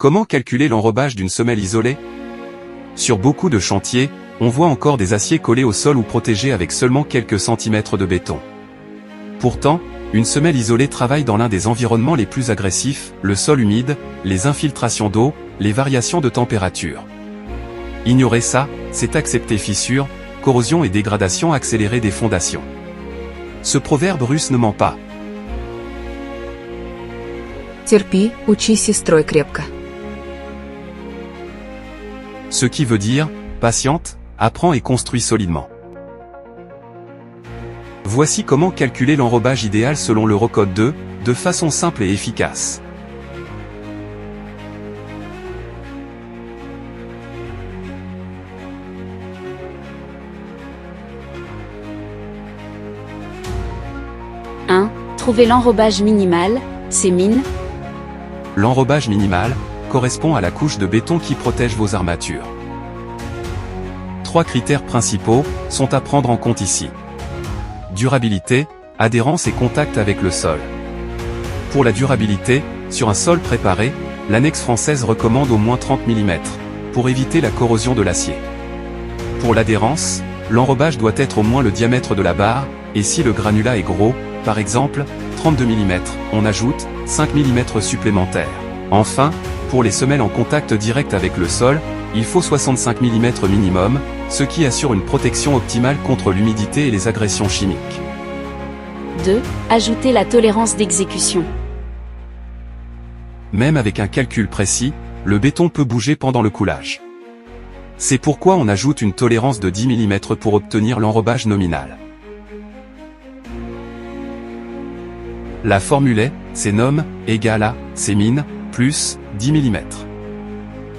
Comment calculer l'enrobage d'une semelle isolée? Sur beaucoup de chantiers, on voit encore des aciers collés au sol ou protégés avec seulement quelques centimètres de béton. Pourtant, une semelle isolée travaille dans l'un des environnements les plus agressifs, le sol humide, les infiltrations d'eau, les variations de température. Ignorer ça, c'est accepter fissures, corrosion et dégradation accélérée des fondations. Ce proverbe russe ne ment pas. Терпи, учись и строй крепко. Ce qui veut dire, patiente, apprends et construis solidement. Voici comment calculer l'enrobage idéal selon l'Eurocode 2, de façon simple et efficace. Trouver l'enrobage minimal, c'est min. L'enrobage minimal correspond à la couche de béton qui protège vos armatures. 3 critères principaux sont à prendre en compte ici. Durabilité, adhérence et contact avec le sol. Pour la durabilité, sur un sol préparé, l'annexe française recommande au moins 30 mm, pour éviter la corrosion de l'acier. Pour l'adhérence, l'enrobage doit être au moins le diamètre de la barre, et si le granulat est gros, par exemple, 32 mm, on ajoute 5 mm supplémentaires. Enfin, pour les semelles en contact direct avec le sol, il faut 65 mm minimum, ce qui assure une protection optimale contre l'humidité et les agressions chimiques. 2. Ajouter la tolérance d'exécution. Même avec un calcul précis, le béton peut bouger pendant le coulage. C'est pourquoi on ajoute une tolérance de 10 mm pour obtenir l'enrobage nominal. La formule est, c'est nom, égale à, c'est min, plus, 10 mm.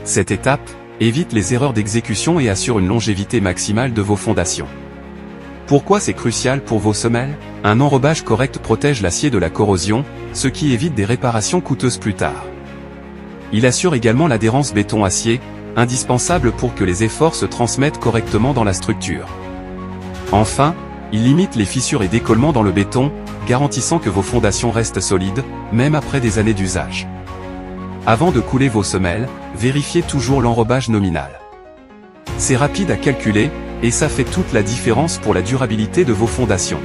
Cette étape évite les erreurs d'exécution et assure une longévité maximale de vos fondations. Pourquoi c'est crucial pour vos semelles? Un enrobage correct protège l'acier de la corrosion, ce qui évite des réparations coûteuses plus tard. Il assure également l'adhérence béton-acier, indispensable pour que les efforts se transmettent correctement dans la structure. Enfin, il limite les fissures et décollements dans le béton, garantissant que vos fondations restent solides, même après des années d'usage. Avant de couler vos semelles, vérifiez toujours l'enrobage nominal. C'est rapide à calculer, et ça fait toute la différence pour la durabilité de vos fondations.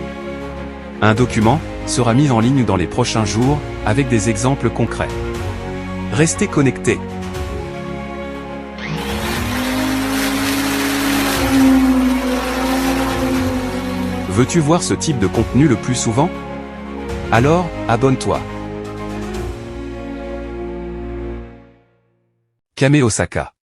Un document sera mis en ligne dans les prochains jours, avec des exemples concrets. Restez connectés. Veux-tu voir ce type de contenu le plus souvent? Alors, abonne-toi. Kame Osaka.